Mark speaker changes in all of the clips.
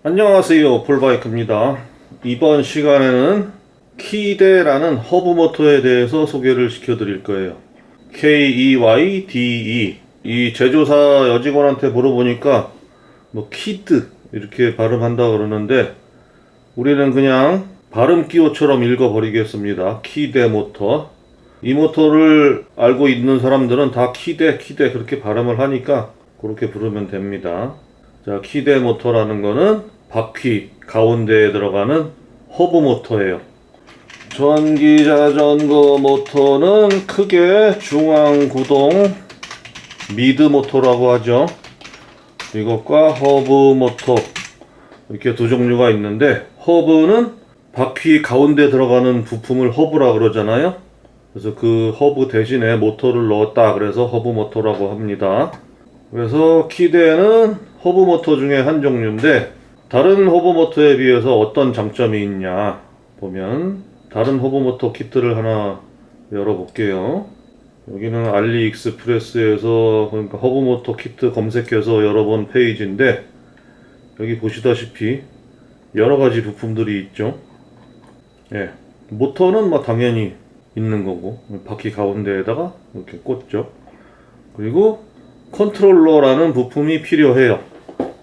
Speaker 1: 안녕하세요, 폴바이크입니다. 이번 시간에는 키대라는 허브 모터에 대해서 소개를 시켜드릴 거예요. KEYDE. 이 제조사 여직원한테 물어보니까 뭐 키드 이렇게 발음한다 그러는데 우리는 그냥 발음 기호처럼 읽어버리겠습니다. 키대 모터. 이 모터를 알고 있는 사람들은 다 키대 그렇게 발음을 하니까 그렇게 부르면 됩니다. 자, 키대 모터라는 거는 바퀴 가운데에 들어가는 허브 모터예요. 전기 자전거 모터는 크게 중앙 구동 미드 모터라고 하죠. 이것과 허브 모터 이렇게 두 종류가 있는데, 허브는 바퀴 가운데 들어가는 부품을 허브라 그러잖아요. 그래서 그 허브 대신에 모터를 넣었다 그래서 허브 모터라고 합니다. 그래서 키대는 허브 모터 중에 한 종류인데, 다른 허브 모터에 비해서 어떤 장점이 있냐 보면, 다른 허브 모터 키트를 하나 열어볼게요. 여기는 알리익스프레스에서, 그러니까 허브 모터 키트 검색해서 열어본 페이지인데, 여기 보시다시피 여러 가지 부품들이 있죠. 예, 모터는 뭐 당연히 있는 거고, 바퀴 가운데에다가 이렇게 꽂죠. 그리고 컨트롤러라는 부품이 필요해요.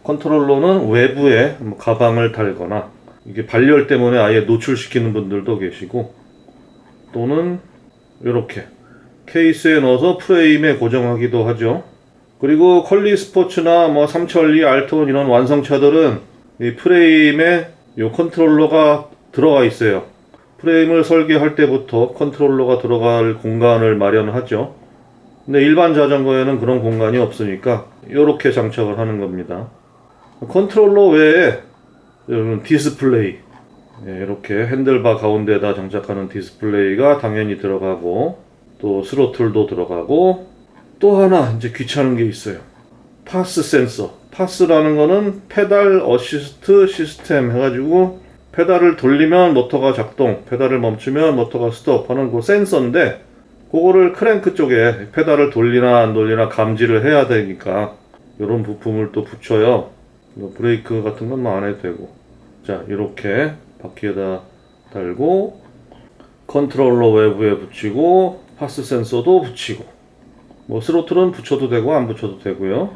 Speaker 1: 컨트롤러는 외부에 가방을 달거나 이게 발열 때문에 아예 노출시키는 분들도 계시고, 또는 이렇게 케이스에 넣어서 프레임에 고정하기도 하죠. 그리고 컬리 스포츠나 뭐 삼천리, 알톤 이런 완성차들은 이 프레임에 이 컨트롤러가 들어가 있어요. 프레임을 설계할 때부터 컨트롤러가 들어갈 공간을 마련하죠. 근데 일반 자전거에는 그런 공간이 없으니까 이렇게 장착을 하는 겁니다. 컨트롤러 외에 디스플레이, 이렇게 핸들바 가운데에다 장착하는 디스플레이가 당연히 들어가고, 또 스로틀도 들어가고, 또 하나 이제 귀찮은 게 있어요. 파스 센서. 파스라는 거는 페달 어시스트 시스템 해가지고 페달을 돌리면 모터가 작동, 페달을 멈추면 모터가 스톱하는 그 센서인데, 그거를 크랭크 쪽에 페달을 돌리나 안 돌리나 감지를 해야 되니까 이런 부품을 또 붙여요. 브레이크 같은 건 안 해도 되고. 자, 이렇게 바퀴에다 달고, 컨트롤러 외부에 붙이고, 파스 센서도 붙이고, 뭐 스로틀은 붙여도 되고 안 붙여도 되고요.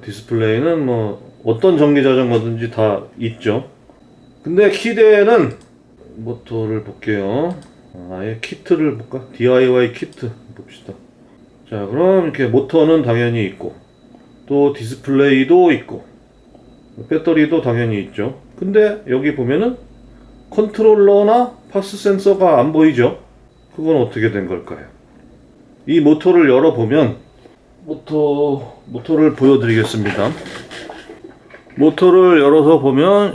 Speaker 1: 디스플레이는 뭐 어떤 전기 자전거든지 다 있죠. 근데 키대는 모터를 볼게요. 아예 키트를 볼까? DIY 키트 봅시다. 자, 그럼 이렇게 모터는 당연히 있고, 또 디스플레이도 있고, 배터리도 당연히 있죠. 근데 여기 보면은 컨트롤러나 파스 센서가 안 보이죠? 그건 어떻게 된 걸까요? 이 모터를 열어보면, 모터를 보여드리겠습니다. 모터를 열어서 보면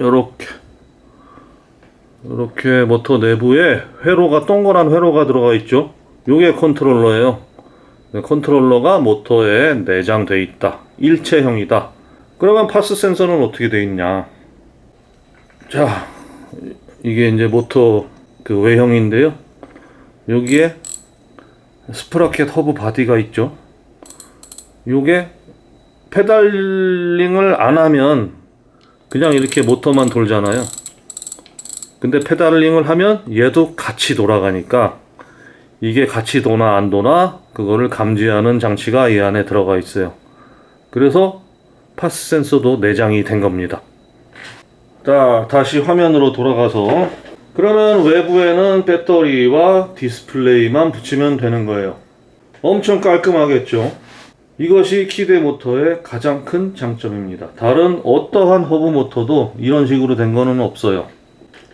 Speaker 1: 이렇게 모터 내부에 회로가, 동그란 회로가 들어가 있죠. 요게 컨트롤러예요. 컨트롤러가 모터에 내장되어 있다. 일체형이다. 그러면 파스 센서는 어떻게 되어 있냐? 자, 이게 이제 모터 그 외형인데요. 여기에 스프라켓 허브 바디가 있죠. 요게 페달링을 안 하면 그냥 이렇게 모터만 돌잖아요. 근데 페달링을 하면 얘도 같이 돌아가니까, 이게 같이 도나 안 도나 그거를 감지하는 장치가 이 안에 들어가 있어요. 그래서 파스 센서도 내장이 된 겁니다. 자, 다시 화면으로 돌아가서, 그러면 외부에는 배터리와 디스플레이만 붙이면 되는 거예요. 엄청 깔끔하겠죠? 이것이 키대 모터의 가장 큰 장점입니다. 다른 어떠한 허브 모터도 이런 식으로 된 거는 없어요.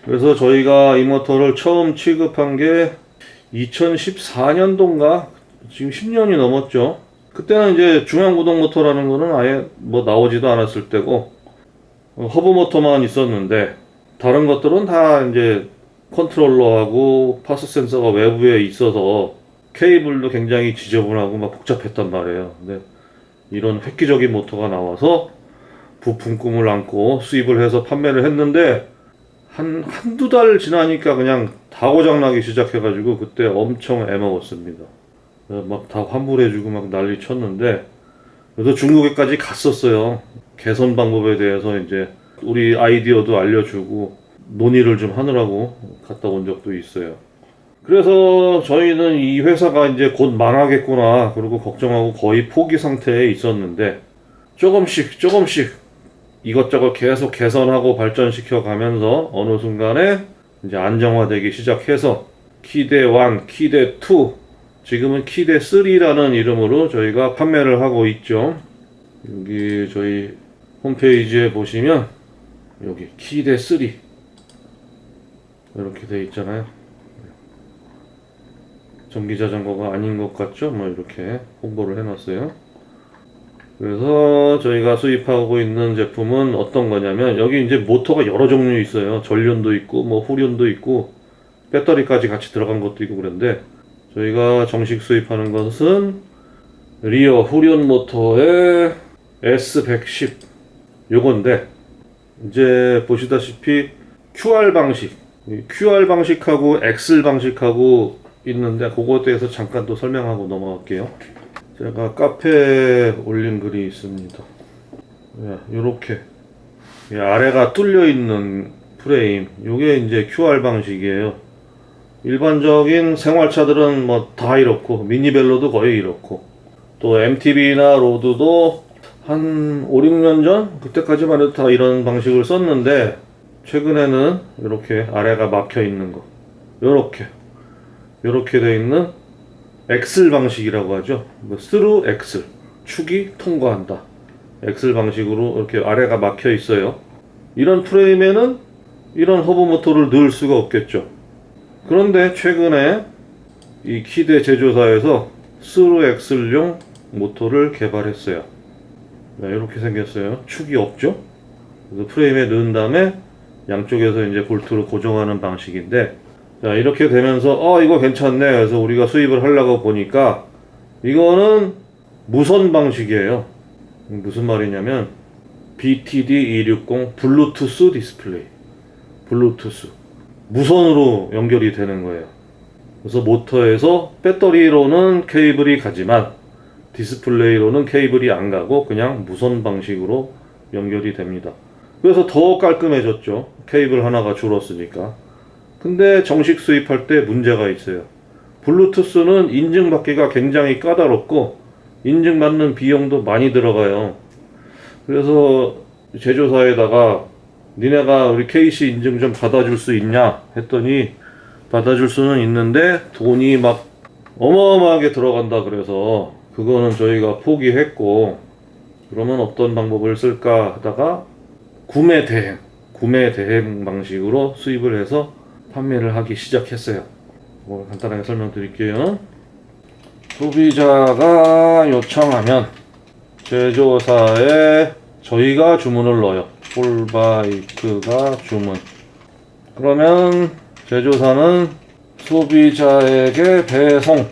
Speaker 1: 그래서 저희가 이 모터를 처음 취급한 게 2014년도인가? 지금 10년이 넘었죠. 그때는 이제 중앙구동 모터라는 거는 아예 뭐 나오지도 않았을 때고, 허브 모터만 있었는데, 다른 것들은 다 이제 컨트롤러하고 파스 센서가 외부에 있어서 케이블도 굉장히 지저분하고 막 복잡했단 말이에요. 근데 이런 획기적인 모터가 나와서 부품 꿈을 안고 수입을 해서 판매를 했는데, 한두 달 지나니까 그냥 다 고장나기 시작해가지고 그때 엄청 애먹었습니다. 막 다 환불해주고 막 난리 쳤는데, 그래서 중국에까지 갔었어요. 개선 방법에 대해서 이제 우리 아이디어도 알려주고 논의를 좀 하느라고 갔다 온 적도 있어요. 그래서 저희는 이 회사가 이제 곧 망하겠구나 그리고 걱정하고 거의 포기 상태에 있었는데 조금씩 이것저것 계속 개선하고 발전시켜 가면서 어느 순간에 이제 안정화되기 시작해서 키대 1, 키대 2, 지금은 키대 3라는 이름으로 저희가 판매를 하고 있죠. 여기 저희 홈페이지에 보시면 여기 키대 3 이렇게 돼 있잖아요. 전기자전거가 아닌 것 같죠? 뭐 이렇게 홍보를 해놨어요. 그래서 저희가 수입하고 있는 제품은 어떤 거냐면 여기 이제 모터가 여러 종류 있어요. 전륜도 있고 뭐 후륜도 있고 배터리까지 같이 들어간 것도 있고 그런데 저희가 정식 수입하는 것은 리어 후륜 모터의 S110 요건데 이제 보시다시피 QR 방식하고 엑셀 방식하고 있는데 그거에 대해서 잠깐 또 설명하고 넘어갈게요. 제가 카페에 올린 글이 있습니다. 이렇게 아래가 뚫려 있는 프레임, 이게 이제 QR 방식이에요. 일반적인 생활차들은 뭐 다 이렇고 미니벨로도 거의 이렇고 또 MTB나 로드도 한 5, 6년 전 그때까지만 해도 다 이런 방식을 썼는데 최근에는 이렇게 아래가 막혀 있는 거, 이렇게 돼 있는 엑셀 방식이라고 하죠. 스루 엑셀, 축이 통과한다. 엑셀 방식으로 이렇게 아래가 막혀 있어요. 이런 프레임에는 이런 허브 모터를 넣을 수가 없겠죠. 그런데 최근에 이 키대 제조사에서 스루 엑셀용 모터를 개발했어요. 이렇게 생겼어요. 축이 없죠. 그래서 프레임에 넣은 다음에 양쪽에서 이제 볼트로 고정하는 방식인데, 자, 이렇게 되면서 이거 괜찮네. 그래서 우리가 수입을 하려고 보니까 이거는 무선 방식이에요. 무슨 말이냐면 BTD260 블루투스 디스플레이, 블루투스 무선으로 연결이 되는 거예요. 그래서 모터에서 배터리로는 케이블이 가지만 디스플레이로는 케이블이 안 가고 그냥 무선 방식으로 연결이 됩니다. 그래서 더 깔끔해졌죠. 케이블 하나가 줄었으니까. 근데 정식 수입할 때 문제가 있어요. 블루투스는 인증받기가 굉장히 까다롭고 인증받는 비용도 많이 들어가요. 그래서 제조사에다가 니네가 우리 KC 인증 좀 받아줄 수 있냐 했더니 받아줄 수는 있는데 돈이 막 어마어마하게 들어간다 그래서 그거는 저희가 포기했고, 그러면 어떤 방법을 쓸까 하다가 구매 대행 방식으로 수입을 해서 판매를 하기 시작했어요. 간단하게 설명드릴게요. 소비자가 요청하면 제조사에 저희가 주문을 넣어요. 폴바이크가 주문. 그러면 제조사는 소비자에게 배송.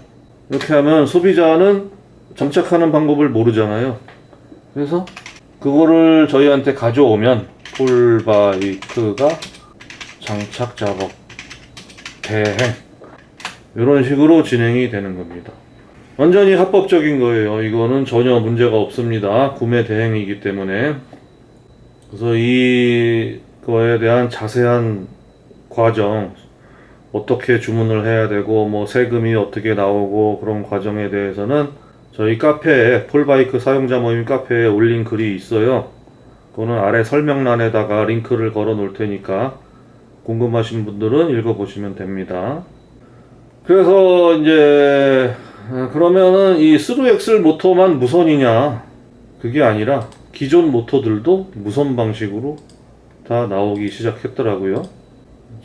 Speaker 1: 이렇게 하면 소비자는 장착하는 방법을 모르잖아요. 그래서 그거를 저희한테 가져오면 폴바이크가 장착 작업, 대행 이런 식으로 진행이 되는 겁니다. 완전히 합법적인 거예요. 이거는 전혀 문제가 없습니다. 구매 대행이기 때문에. 그래서 이거에 대한 자세한 과정, 어떻게 주문을 해야 되고 뭐 세금이 어떻게 나오고 그런 과정에 대해서는 저희 카페에, 폴바이크 사용자 모임 카페에 올린 글이 있어요. 그거는 아래 설명란에다가 링크를 걸어 놓을 테니까 궁금하신 분들은 읽어보시면 됩니다. 그래서 이제 그러면은 이 스루 엑셀 모터만 무선이냐? 그게 아니라 기존 모터들도 무선 방식으로 다 나오기 시작했더라고요.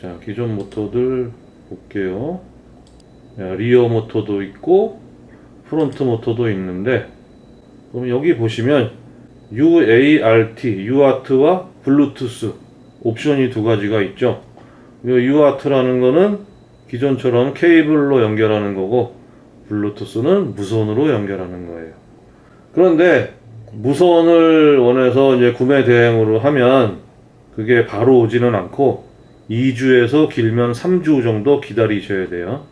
Speaker 1: 자, 기존 모터들 볼게요. 리어 모터도 있고 프론트 모터도 있는데, 그럼 여기 보시면 UART와 블루투스 옵션이 두 가지가 있죠. UART라는 거는 기존처럼 케이블로 연결하는 거고 블루투스는 무선으로 연결하는 거예요. 그런데 무선을 원해서 이제 구매 대행으로 하면 그게 바로 오지는 않고 2주에서 길면 3주 정도 기다리셔야 돼요.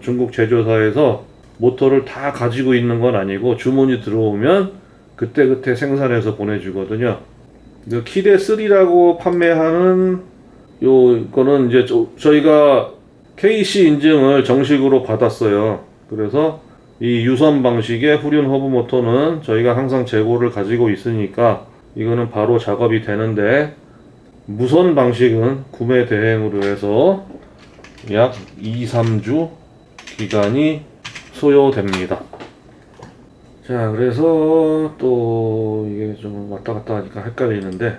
Speaker 1: 중국 제조사에서 모터를 다 가지고 있는 건 아니고 주문이 들어오면 그때그때 생산해서 보내주거든요. 키대 3라고 판매하는 요거는 이제 저희가 KC 인증을 정식으로 받았어요. 그래서 이 유선 방식의 후륜 허브 모터는 저희가 항상 재고를 가지고 있으니까 이거는 바로 작업이 되는데, 무선 방식은 구매 대행으로 해서 약 2-3주 기간이 소요됩니다. 자, 그래서 또 이게 좀 왔다 갔다 하니까 헷갈리는데,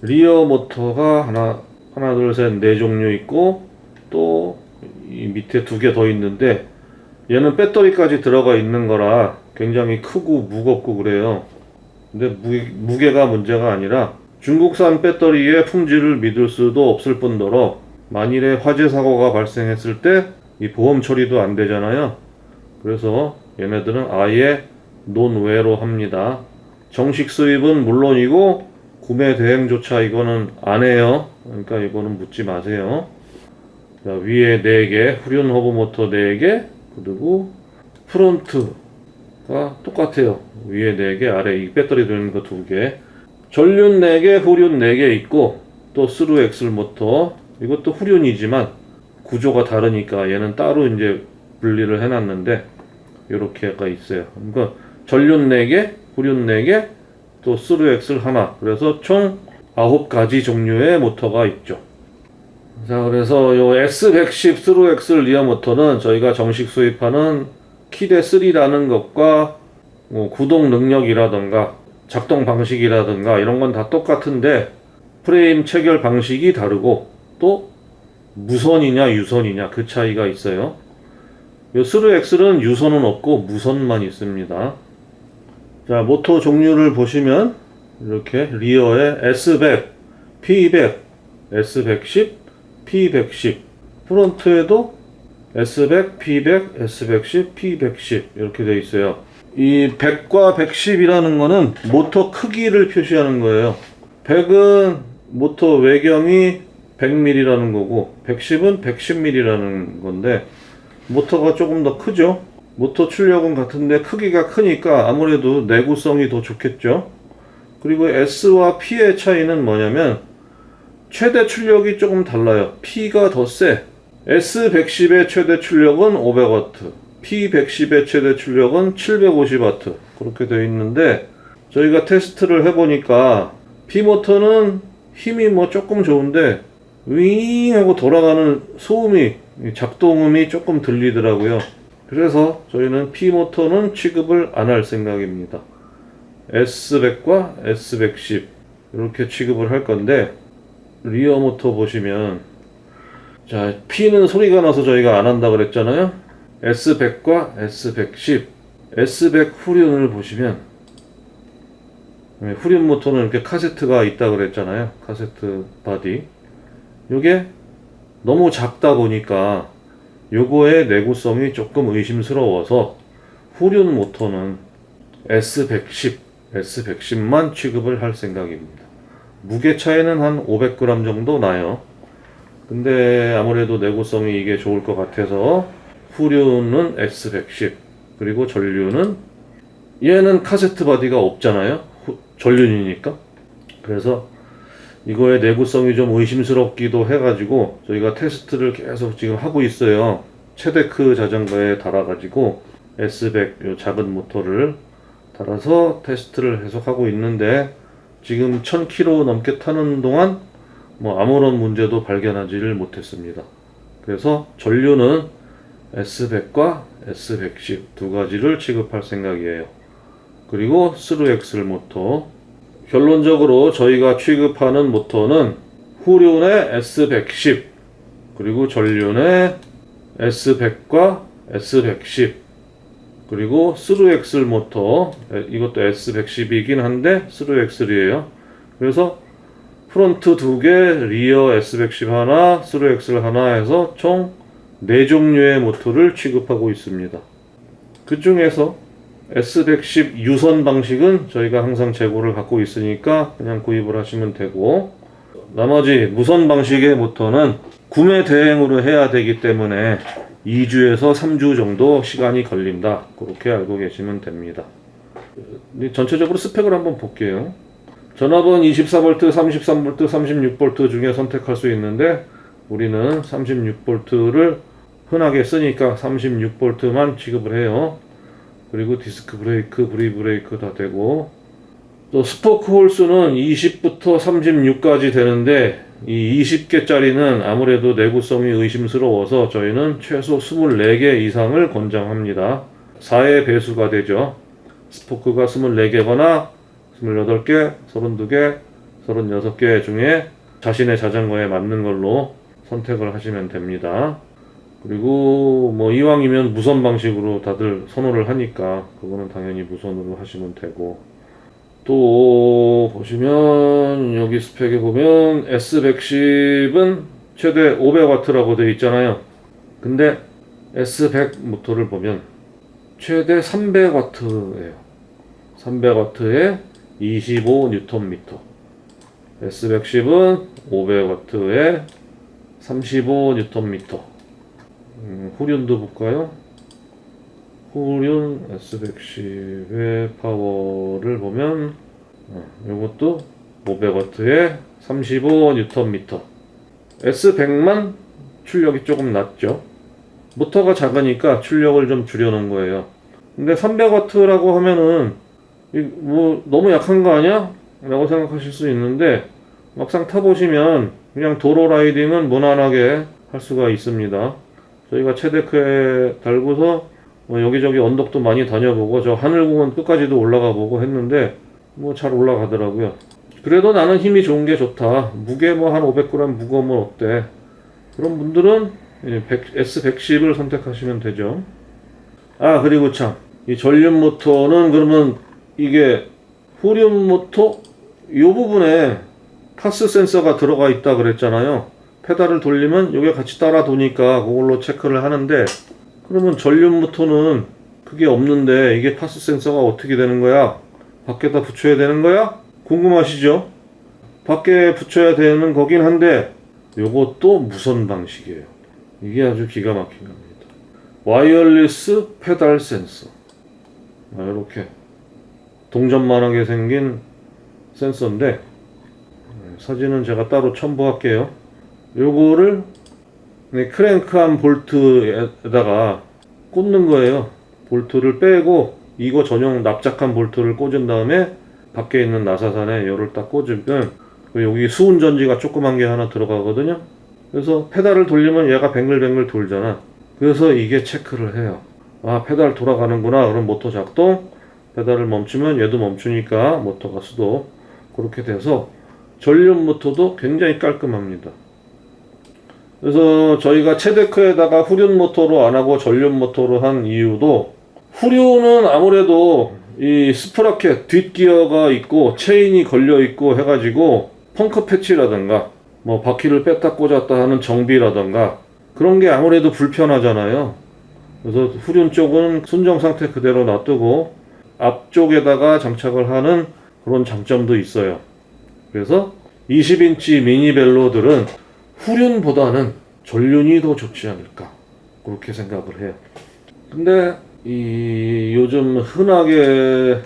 Speaker 1: 리어 모터가 하나 둘 셋 네 종류 있고, 또 이 밑에 2개 더 있는데, 얘는 배터리까지 들어가 있는 거라 굉장히 크고 무겁고 그래요. 근데 무게가 문제가 아니라 중국산 배터리의 품질을 믿을 수도 없을 뿐더러 만일에 화재 사고가 발생했을 때 이 보험 처리도 안 되잖아요. 그래서 얘네들은 아예 논외로 합니다. 정식 수입은 물론이고 구매 대행조차 이거는 안 해요. 그러니까 이거는 묻지 마세요. 자, 위에 4개, 후륜 허브 모터 4개, 그리고 프론트가 똑같아요. 위에 4개, 아래 이 배터리 들어있는 거 2개. 전륜 4개, 후륜 4개 있고, 또 스루 엑슬 모터, 이것도 후륜이지만 구조가 다르니까 얘는 따로 이제 분리를 해놨는데 이렇게가 있어요. 그러니까 전륜 4개, 후륜 4개, 또 스루 엑슬 하나. 그래서 총 9가지 종류의 모터가 있죠. 자, 그래서 요 S110 스루 엑슬 리어 모터는 저희가 정식 수입하는 키대 3라는 것과 구동 능력이라던가 작동 방식이라든가 이런 건 다 똑같은데, 프레임 체결 방식이 다르고 또 무선이냐 유선이냐 그 차이가 있어요. 요 스루 엑슬은 유선은 없고 무선만 있습니다. 자, 모터 종류를 보시면 이렇게 리어에 S100, P100, S110, P110, 프론트에도 S100, P100, S110, P110 이렇게 되어 있어요. 이 100과 110이라는 거는 모터 크기를 표시하는 거예요. 100은 모터 외경이 100mm라는 거고 110은 110mm라는 건데, 모터가 조금 더 크죠. 모터 출력은 같은데 크기가 크니까 아무래도 내구성이 더 좋겠죠. 그리고 S와 P의 차이는 뭐냐면 최대 출력이 조금 달라요. P가 더 세. S110의 최대 출력은 500W, P110의 최대 출력은 750W 그렇게 되어 있는데, 저희가 테스트를 해보니까 P 모터는 힘이 뭐 조금 좋은데 윙 하고 돌아가는 소음이, 작동음이 조금 들리더라고요. 그래서 저희는 P 모터는 취급을 안 할 생각입니다. S100과 S110 이렇게 취급을 할 건데, 리어 모터 보시면, 자, P는 소리가 나서 저희가 안 한다 그랬잖아요. S100과 S110, S100 후륜을 보시면, 후륜 모터는 이렇게 카세트가 있다 그랬잖아요. 카세트 바디. 요게 너무 작다 보니까 요거의 내구성이 조금 의심스러워서 후륜 모터는 S110, S110만 취급을 할 생각입니다. 무게 차이는 한 500g 정도 나요. 근데 아무래도 내구성이 이게 좋을 것 같아서 후륜은 S110, 그리고 전륜은 얘는 카세트 바디가 없잖아요. 전륜이니까. 그래서 이거의 내구성이 좀 의심스럽기도 해가지고 저희가 테스트를 계속 지금 하고 있어요. 체데크 자전거에 달아가지고 S100 요 작은 모터를 달아서 테스트를 계속 하고 있는데, 지금 1000km 넘게 타는 동안 뭐 아무런 문제도 발견하지를 못했습니다. 그래서 전류는 S100과 S110 두 가지를 취급할 생각이에요. 그리고 스루 엑슬 모터, 결론적으로 저희가 취급하는 모터는 후륜의 S110, 그리고 전륜의 S100과 S110, 그리고 스루 엑슬 모터, 이것도 S110이긴 한데 스루 엑슬이에요. 그래서 프론트 2개, 리어 S110 하나, 스루 엑슬 하나 해서 총 4종류의 모터를 취급하고 있습니다. 그 중에서 S110 유선 방식은 저희가 항상 재고를 갖고 있으니까 그냥 구입을 하시면 되고, 나머지 무선 방식의 모터는 구매 대행으로 해야 되기 때문에 2주에서 3주 정도 시간이 걸린다. 그렇게 알고 계시면 됩니다. 전체적으로 스펙을 한번 볼게요. 전압은 24V, 33V, 36V 중에 선택할 수 있는데 우리는 36V를 흔하게 쓰니까 36V만 취급을 해요. 그리고 디스크 브레이크, 브리 브레이크 다 되고, 또 스포크 홀수는 20부터 36까지 되는데 이 20개짜리는 아무래도 내구성이 의심스러워서 저희는 최소 24개 이상을 권장합니다. 4의 배수가 되죠. 스포크가 24개거나 28개, 32개, 36개 중에 자신의 자전거에 맞는 걸로 선택을 하시면 됩니다. 그리고 뭐 이왕이면 무선 방식으로 다들 선호를 하니까 그거는 당연히 무선으로 하시면 되고, 또 보시면 여기 스펙에 보면 S110은 최대 500W라고 되어 있잖아요. 근데 S100 모터를 보면 최대 300W예요. 300W에 25Nm. S110은 500W에 35Nm. 후륜도 볼까요? 후륜 S110의 파워를 보면 이것도 500W에 35Nm. S100만 출력이 조금 낮죠. 모터가 작으니까 출력을 좀 줄여놓은 거예요. 근데 300W라고 하면은 뭐 너무 약한 거 아니야? 라고 생각하실 수 있는데 막상 타보시면 그냥 도로 라이딩은 무난하게 할 수가 있습니다. 저희가 최데크에 달고서 뭐 여기저기 언덕도 많이 다녀보고 저 하늘공원 끝까지도 올라가 보고 했는데 뭐 잘 올라가더라고요. 그래도 나는 힘이 좋은 게 좋다. 무게 뭐 한 500g 무거우면 어때? 그런 분들은 S110을 선택하시면 되죠. 아, 그리고 참, 이 전륜 모터는 그러면 이게 후륜 모터 이 부분에 파스 센서가 들어가 있다 그랬잖아요. 페달을 돌리면 이게 같이 따라 도니까 그걸로 체크를 하는데, 그러면 전륜 모터는 그게 없는데 이게 파스 센서가 어떻게 되는 거야? 밖에다 붙여야 되는 거야? 궁금하시죠? 밖에 붙여야 되는 거긴 한데 요것도 무선 방식이에요. 이게 아주 기가 막힌 겁니다. 와이어리스 페달 센서. 이렇게 동전만하게 생긴 센서인데 사진은 제가 따로 첨부할게요. 요거를 크랭크암 볼트에다가 꽂는 거예요. 볼트를 빼고 이거 전용 납작한 볼트를 꽂은 다음에 밖에 있는 나사산에 요를 딱 꽂으면 여기 수운전지가 조그만 게 하나 들어가거든요. 그래서 페달을 돌리면 얘가 뱅글뱅글 돌잖아. 그래서 이게 체크를 해요. 아, 페달 돌아가는구나. 그럼 모터 작동. 페달을 멈추면 얘도 멈추니까 모터가 수동. 그렇게 돼서 전륜 모터도 굉장히 깔끔합니다. 그래서 저희가 최데크에다가 후륜 모터로 안 하고 전륜 모터로 한 이유도, 후륜은 아무래도 이 스프라켓 뒷기어가 있고 체인이 걸려 있고 해가지고 펑크 패치라든가 뭐 바퀴를 뺐다 꽂았다 하는 정비라든가 그런 게 아무래도 불편하잖아요. 그래서 후륜 쪽은 순정 상태 그대로 놔두고 앞쪽에다가 장착을 하는 그런 장점도 있어요. 그래서 20인치 미니벨로들은 후륜보다는 전륜이 더 좋지 않을까, 그렇게 생각을 해요. 근데 이 요즘 흔하게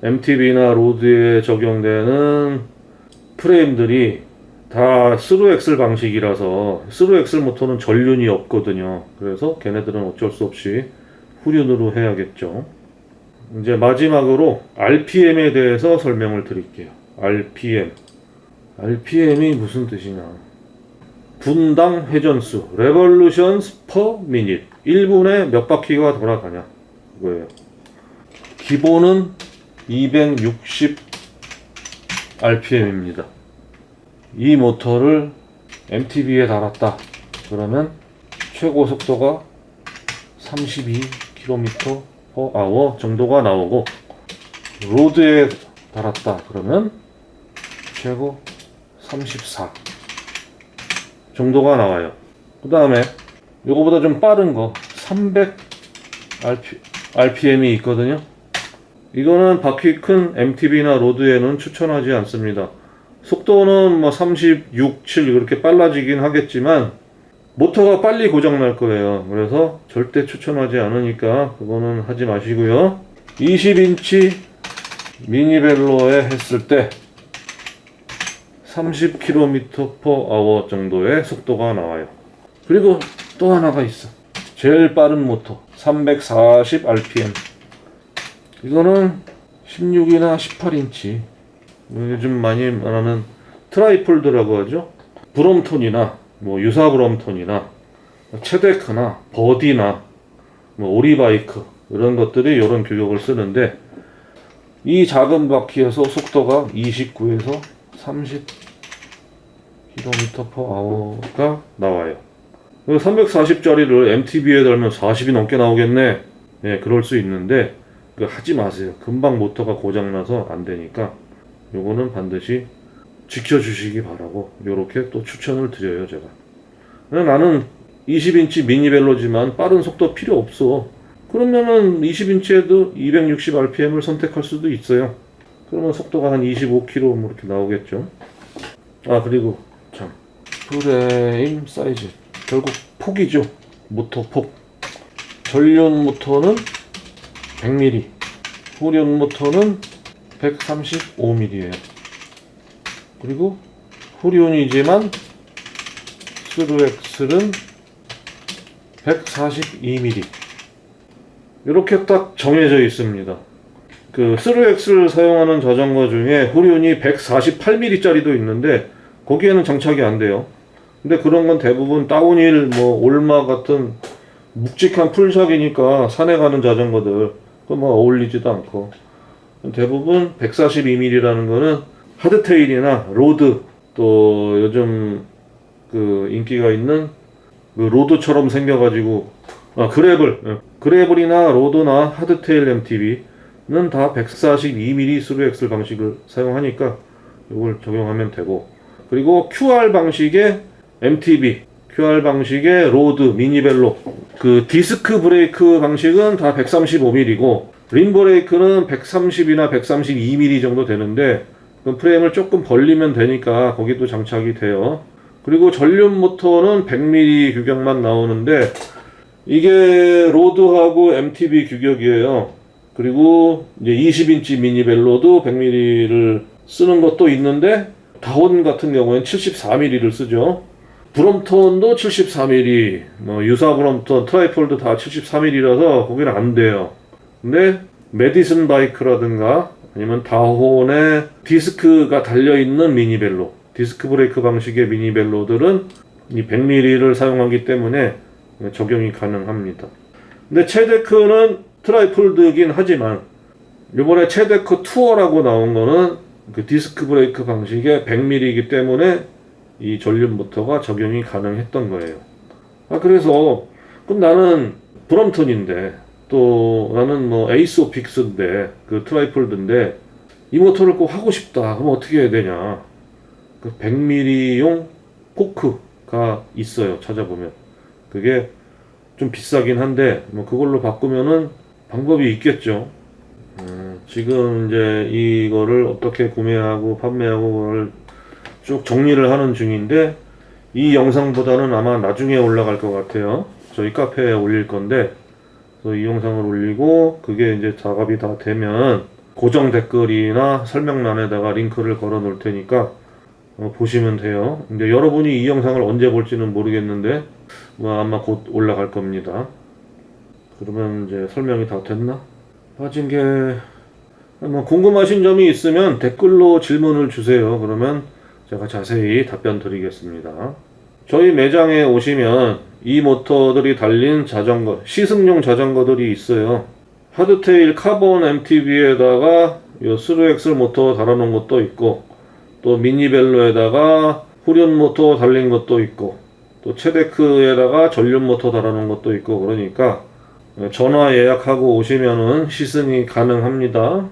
Speaker 1: MTB나 로드에 적용되는 프레임들이 다 스루 엑셀 방식이라서 스루 엑셀 모터는 전륜이 없거든요. 그래서 걔네들은 어쩔 수 없이 후륜으로 해야겠죠. 이제 마지막으로 RPM에 대해서 설명을 드릴게요. RPM이 무슨 뜻이냐? 분당 회전수, revolutions per minute. 1분에 몇 바퀴가 돌아가냐, 그거예요. 기본은 260 RPM입니다. 이 모터를 MTB에 달았다 그러면 최고 속도가 32km/h 정도가 나오고, 로드에 달았다 그러면 최고 34 정도가 나와요. 그 다음에 요거보다 좀 빠른 거 300 RPM이 있거든요. 이거는 바퀴 큰 MTB나 로드에는 추천하지 않습니다. 속도는 뭐 36, 7 그렇게 빨라지긴 하겠지만 모터가 빨리 고장 날 거예요. 그래서 절대 추천하지 않으니까 그거는 하지 마시고요. 20인치 미니벨로에 했을 때 30km/h 정도의 속도가 나와요. 그리고 또 하나가 있어. 제일 빠른 모터 340rpm. 이거는 16이나 18인치 요즘 많이 말하는 트라이폴드라고 하죠. 브롬톤이나 뭐 유사 브롬톤이나 체데크나 버디나 뭐 오리바이크 이런 것들이 이런 규격을 쓰는데, 이 작은 바퀴에서 속도가 29에서 30km/h가 나와요. 340짜리를 MTB에 달면 40이 넘게 나오겠네. 예, 그럴 수 있는데 하지 마세요. 금방 모터가 고장나서 안 되니까 요거는 반드시 지켜주시기 바라고 요렇게 또 추천을 드려요. 제가 나는 20인치 미니벨로지만 빠른 속도 필요 없어. 그러면은 20인치에도 260rpm을 선택할 수도 있어요. 그러면 속도가 한 25km 뭐 이렇게 나오겠죠. 아, 그리고 참, 프레임 사이즈 결국 폭이죠. 모터 폭. 전륜 모터는 100mm, 후륜 모터는 135mm예요. 그리고 후륜이지만 스루엑슬은 142mm. 이렇게 딱 정해져 있습니다. 그 스루엑슬을 사용하는 자전거 중에 후륜이 148mm짜리도 있는데 거기에는 장착이 안 돼요. 근데 그런 건 대부분 다운힐, 뭐 올마 같은 묵직한 풀샥이니까 산에 가는 자전거들 그 뭐 어울리지도 않고, 대부분 142mm라는 거는 하드테일이나 로드, 또 요즘 그 인기가 있는 그 로드처럼 생겨가지고 그래블이나 로드나 하드테일 MTB는 다 142mm 스루엑슬 방식을 사용하니까 이걸 적용하면 되고, 그리고 QR 방식의 MTB, QR 방식의 로드, 미니벨로, 그 디스크 브레이크 방식은 다 135mm고 림 브레이크는 130이나 132mm 정도 되는데 그 프레임을 조금 벌리면 되니까 거기도 장착이 돼요. 그리고 전륜 모터는 100mm 규격만 나오는데 이게 로드하고 MTB 규격이에요. 그리고 이제 20인치 미니벨로도 100mm를 쓰는 것도 있는데 다운 같은 경우에는 74mm를 쓰죠. 브롬톤도 74mm, 뭐 유사 브롬톤, 트라이폴드 다 74mm라서 거기는 안 돼요. 근데 메디슨 바이크라든가 아니면 다혼의 디스크가 달려있는 미니벨로, 디스크 브레이크 방식의 미니벨로들은 이 100mm를 사용하기 때문에 적용이 가능합니다. 근데 체데크는 트라이폴드긴 하지만 이번에 체데크 투어라고 나온 거는 그 디스크 브레이크 방식의 100mm이기 때문에 이 전륜 모터가 적용이 가능했던 거예요. 그래서 그럼 나는 브롬톤인데 또 나는 뭐 에이스오픽스인데 그 트라이폴드인데 이 모터를 꼭 하고 싶다. 그럼 어떻게 해야 되냐? 그 100mm용 포크가 있어요. 찾아보면 그게 좀 비싸긴 한데 뭐 그걸로 바꾸면은 방법이 있겠죠. 지금 이제 이거를 어떻게 구매하고 판매하고 그걸 쭉 정리를 하는 중인데 이 영상보다는 아마 나중에 올라갈 것 같아요. 저희 카페에 올릴 건데 그래서 이 영상을 올리고 그게 이제 작업이 다 되면 고정 댓글이나 설명란에다가 링크를 걸어 놓을 테니까 보시면 돼요. 근데 여러분이 이 영상을 언제 볼지는 모르겠는데 뭐 아마 곧 올라갈 겁니다. 그러면 이제 설명이 다 됐나? 빠진 게 뭐 궁금하신 점이 있으면 댓글로 질문을 주세요. 그러면 제가 자세히 답변 드리겠습니다. 저희 매장에 오시면 이 모터들이 달린 자전거, 시승용 자전거들이 있어요. 하드테일 카본 MTB에다가 이 스루엑슬 모터 달아놓은 것도 있고, 또 미니벨로에다가 후륜 모터 달린 것도 있고, 또 체데크에다가 전륜 모터 달아놓은 것도 있고, 그러니까 전화 예약하고 오시면은 시승이 가능합니다.